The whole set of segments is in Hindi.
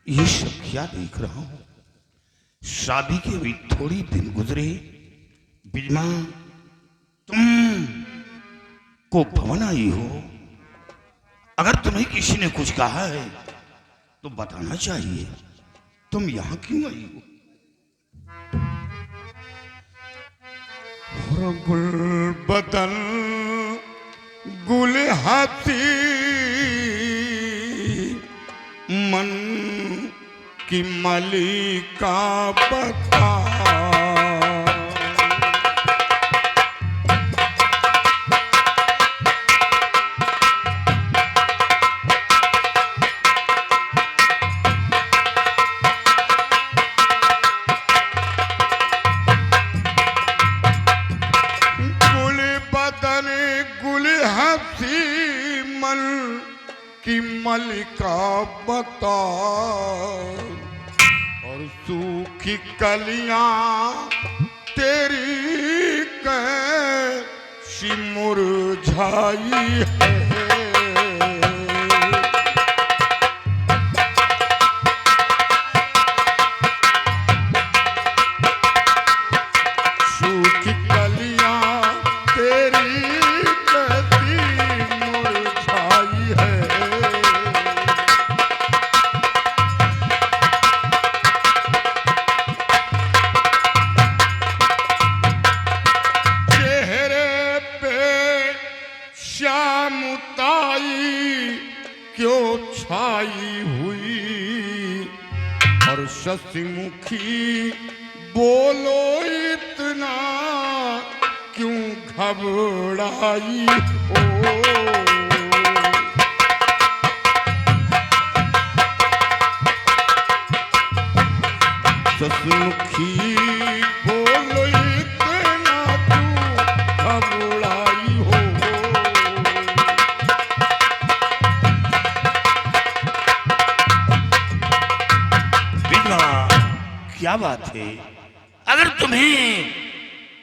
ये सब क्या देख रहा हूं? शादी के भी थोड़ी दिन गुजरे, बिजमा तुम को भवन आई हो। अगर तुम्हें किसी ने कुछ कहा है तो बताना चाहिए। तुम यहां क्यों आई हो? गुल बदन गुल हाथी मन की मलिका बता। गुल बदन गुल हाथी मन की मलिका बता और सूखी कलियां तेरी कैसी मुरझाई है। सूखी कलियां तेरी कैसी मुरझाई है। श्यामताई क्यों छाई हुई और शशिमुखी बोलो इतना क्यों घबराई हो। शशिमुखी बोलो इतना क्यों घबराई हो। क्या बात है? अगर तुम्हें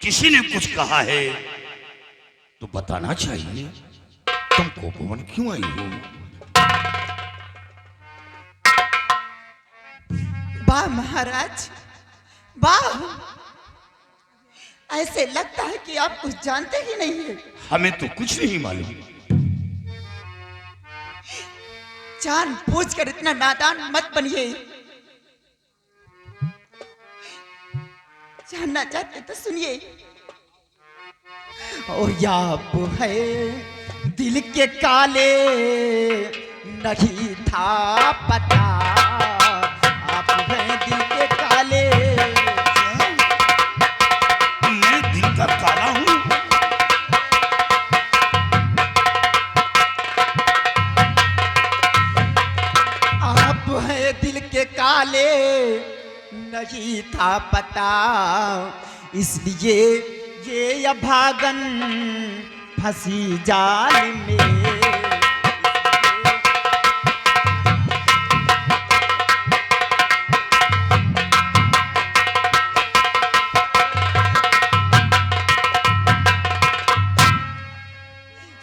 किसी ने कुछ कहा है तो बताना चाहिए। तुम कोपवन क्यों आई हो? वाह महाराज वाह, ऐसे लगता है कि आप कुछ जानते ही नहीं है। हमें तो कुछ नहीं मालूम। जानबूझकर इतना नादान मत बनिए। जानना चाहते तो सुनिए। और याप है दिल के काले नहीं था पता। आप हैं दिल के काले। मैं दिल का काला हूं? आप हैं दिल के काले नहीं था पता, इसलिए ये अभागन फंसी जाल में।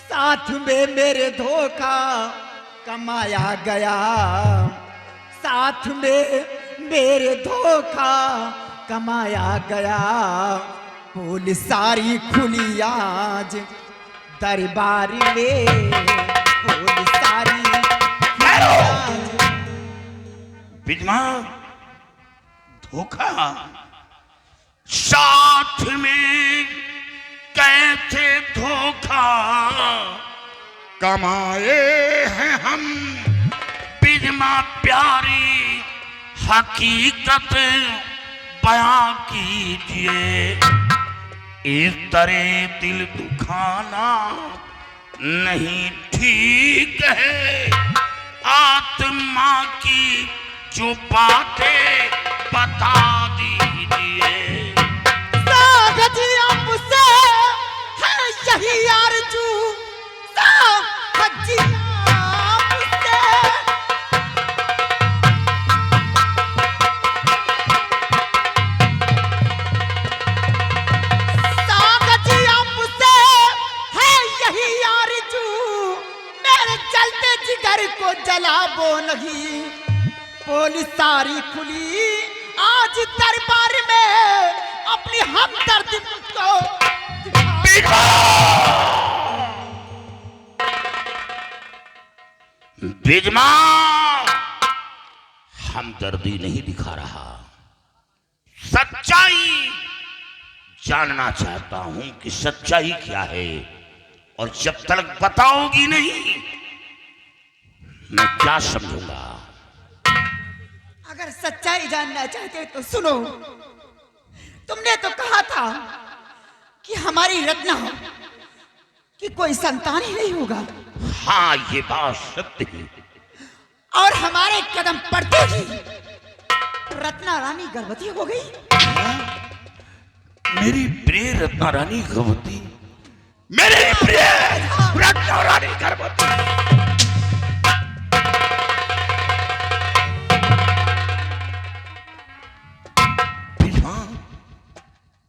साथ में मेरे धोखा कमाया गया, साथ में मेरे धोखा कमाया गया। पुलिस सारी खुली आज दरबार में। पुलिस सारी बिजमा धोखा? साथ में कैसे धोखा कमाए हैं हम? बिजमा प्यारी हकीकत बयां कीजिए। इस तरह दिल दुखाना नहीं ठीक है। आत्मा की जो बातें बता दीजिए। सागजिया मुझसे है यही आरज़ू। सागजिया मुझसे जिगर को जलाबो नहीं। पोल सारी खुली आज दरबार में अपनी हमदर्दी मुझको बिजमा हमदर्दी नहीं दिखा रहा, सच्चाई जानना चाहता हूं कि सच्चाई क्या है, और जब तक बताओगी नहीं मैं क्या समझूंगा। अगर सच्चाई जानना चाहते तो सुनो। तुमने तो कहा था कि हमारी रत्ना कि कोई संतान ही नहीं होगा। हाँ, ये बात सत्य है। और हमारे कदम पड़ते ही रत्ना रानी गर्भवती हो गई। मेरी प्रिय रत्ना रानी गर्भवती, मेरी प्रिय रत्ना रानी गर्भवती।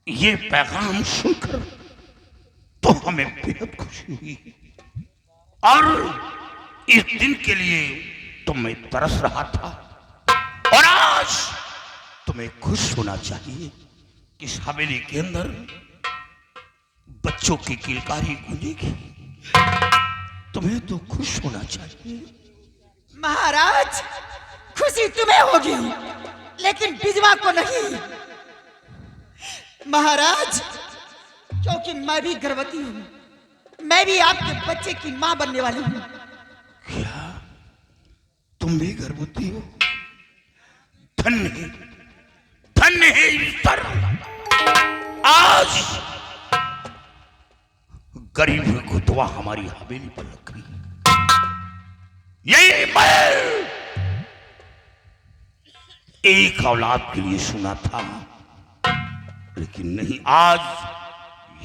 ये पैगाम सुनकर तो हमें बेहद खुशी हुई, और इस दिन के लिए तो मैं तरस रहा था, और आज तुम्हें खुश होना चाहिए कि इस हवेली के अंदर बच्चों की किलकारी गूंजेगी। तुम्हें तो खुश होना चाहिए। महाराज, खुशी तुम्हें होगी लेकिन बिजवा को नहीं। महाराज, क्योंकि मैं भी गर्भवती हूं, मैं भी आपके बच्चे की मां बनने वाली हूं। क्या तुम भी गर्भवती हो? धन्य है ईश्वर, आज गरीब गुतवा हमारी हवेली पर लग गई। यही मैं एक औलाद के लिए सुना था, लेकिन नहीं, आज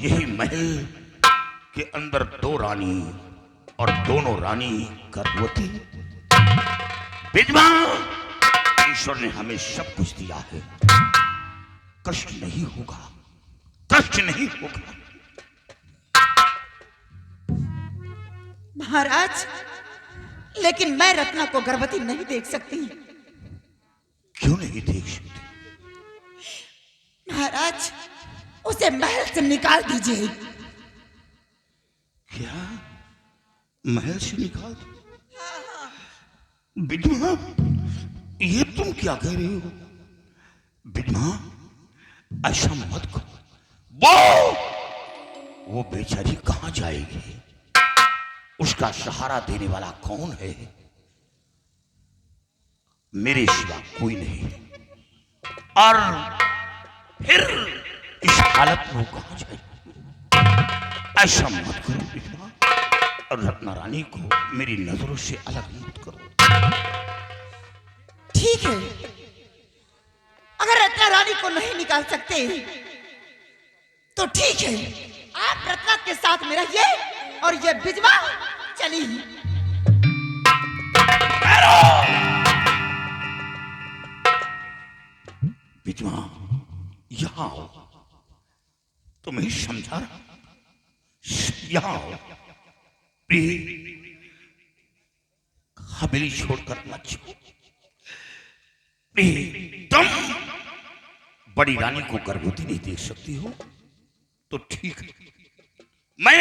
यही महल के अंदर दो रानी, और दोनों रानी गर्भवती। विधवा, ईश्वर ने हमें सब कुछ दिया है, कष्ट नहीं होगा, कष्ट नहीं होगा। महाराज, लेकिन मैं रत्ना को गर्भवती नहीं देख सकती। क्यों नहीं देख सकती? महाराज, उसे महल से निकाल दीजिए। क्या महल से निकाल दो? विधवा, ये तुम क्या कह रही हो? विधवा, ऐसा मत करो। वो बेचारी कहां जाएगी? उसका सहारा देने वाला कौन है? मेरे सिवा कोई नहीं है, और फिर इस हालत में वो कहां जाएगी? ऐसा मत करो विधवा, और रत्ना रानी को मेरी नजरों से अलग मत करो। ठीक है, अगर रत्ना रानी को नहीं निकाल सकते तो ठीक है, आप रत्ना के साथ में रहिए और ये बिजवा चली। बिजवा, यहां आओ, तुम्हें समझा रहा, यहां आओ। हवेली छोड़कर मत जाओ। तुम बड़ी रानी को गर्भवती नहीं देख सकती हो तो ठीक है, मैं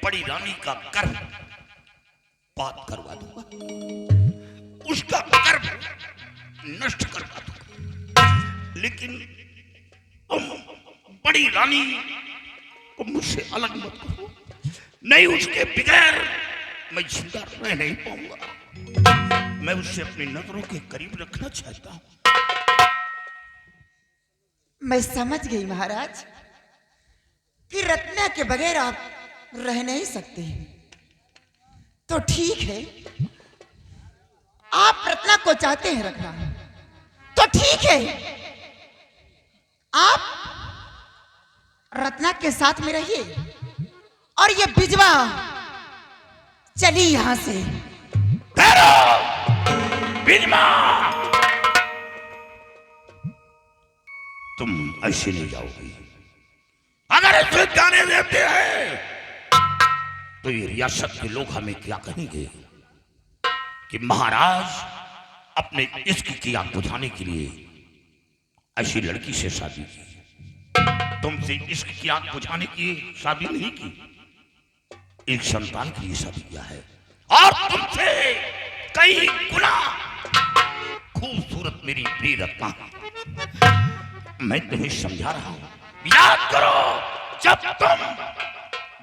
बड़ी रानी का गर्भ पात करवा दूंगा, उसका गर्भ नष्ट करवा दूंगा, लेकिन तुम बड़ी रानी को मुझसे अलग मत करो, नहीं उसके बगैर मैं जिंदा रह नहीं पाऊंगा। मैं उसे अपनी नजरों के करीब रखना चाहता हूं। मैं समझ गई महाराज कि रत्ना के बगैर आप रह नहीं सकते। तो ठीक है, आप रत्ना को चाहते हैं रखना, तो ठीक है, आप रत्ना के साथ में रहिए और ये बिजवा चली यहां से। बिजवा, तुम ऐसे नहीं जाओगी। अगर ऐसे जाने देते हैं तो ये रियासत के लोग हमें क्या कहेंगे कि महाराज अपने इश्क की आग बुझाने के लिए ऐसी लड़की से शादी की। तुमसे इश्क की आग बुझाने की शादी नहीं की, एक संतान के लिए शादी किया है। और तुमसे कई गुना खूबसूरत मेरी प्रिय रत्ना, मैं तुम्हें समझा रहा हूं, याद करो जब तुम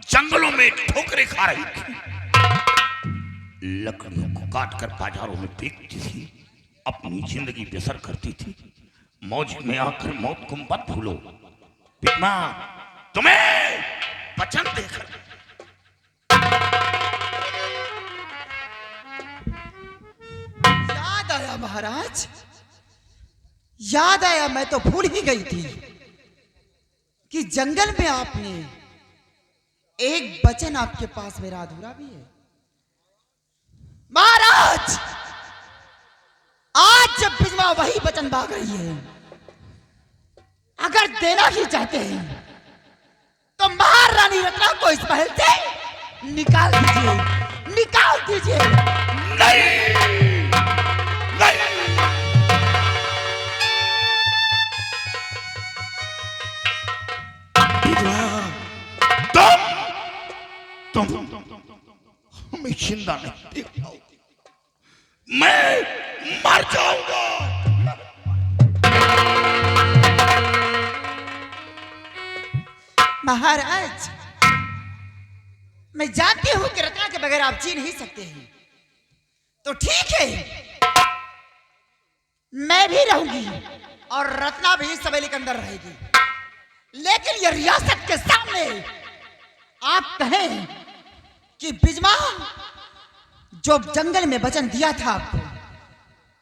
जंगलों में ठोकरें खा रही थी, लकड़ियों को काटकर बाजारों में बेचती थी, अपनी जिंदगी बसर करती थी, मौज में आकर मौत को मत भूलो। बिगमा, तुम्हें वचन देकर याद आया महाराज, याद आया। मैं तो भूल ही गई थी कि जंगल में आपने एक वचन आपके पास मेरा अधूरा भी है। महाराज, आज जब बिजमा वही वचन मांग रही है, अगर देना ही चाहते हैं तो महारानी रत्ना को इस महल से निकाल दीजिए, निकाल दीजिए। नहीं, नहीं। तुम हमें जिंदा नहीं देख पाओगे, मैं मर जाऊंगा। महाराज, मैं जानती हूं कि रत्ना के बगैर आप जी नहीं सकते हैं, तो ठीक है, मैं भी रहूंगी और रत्ना भी इस हवेली के अंदर रहेगी। लेकिन ये रियासत के सामने आप कहें कि बिजमा जो जंगल में वचन दिया था आपको,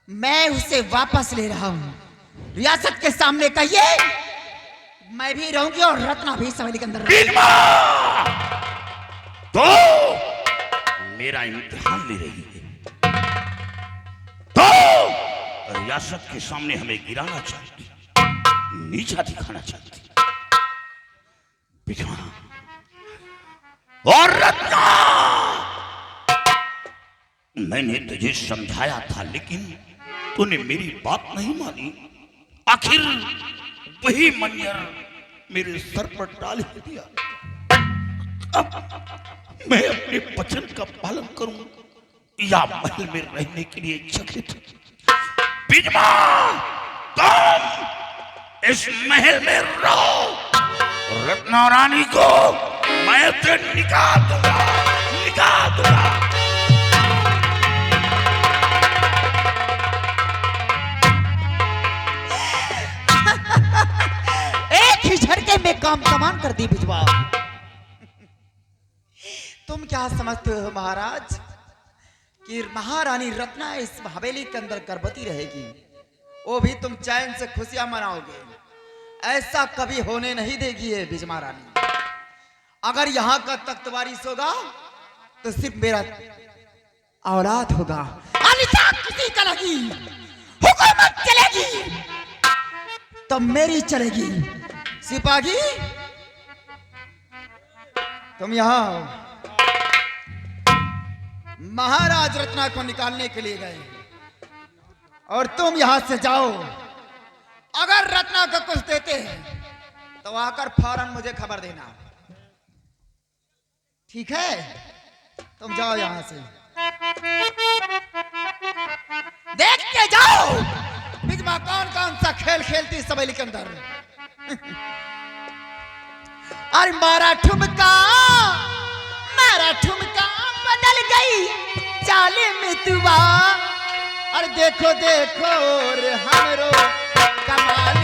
मैं उसे वापस ले रहा हूं। रियासत के सामने कहिए, मैं भी रहूंगी और रत्ना भी इस हवेली के अंदर रहेगी। तो मेरा इम्तिहान ले रही है, तो रियासत के सामने हमें गिराना चाहती, नीचा दिखाना चाहती। बिजमा और रत्ना, मैंने तुझे समझाया था, लेकिन तूने मेरी बात नहीं मानी। आखिर वही मनियर मेरे सर पर डाल दिया। अब मैं अपने वचन का पालन करूं या महल में रहने के लिए चकित? बिजमा, तुम इस महल में रहो, रत्ना रानी को मैं तो निकाल दूंगा, निकाल दूंगा। एक ही झटके में काम तमाम कर दी बिजवा। तुम क्या समझते हो महाराज कि महारानी रत्ना इस हवेली के अंदर गर्भवती रहेगी, वो भी तुम चैन से खुशियां मनाओगे? ऐसा कभी होने नहीं देगी ये बिजमा रानी। अगर यहां का तख्त वारिस होगा तो सिर्फ मेरा औलाद होगा, किसी का लगी हुकूमत चलेगी तो मेरी चलेगी। सिपाही, तुम यहां आओ। महाराज रत्ना को निकालने के लिए गए और तुम यहां से जाओ। अगर रत्ना को कुछ देते हैं तो आकर फौरन मुझे खबर देना, ठीक है? तुम जाओ यहां से, देख के जाओ बिजमा कौन कौन सा खेल खेलती इस हवेली के अंदर। अरे मारा ठुमका बदल गई चाले में तुआ। अरे देखो देखो रे हमरो कमाल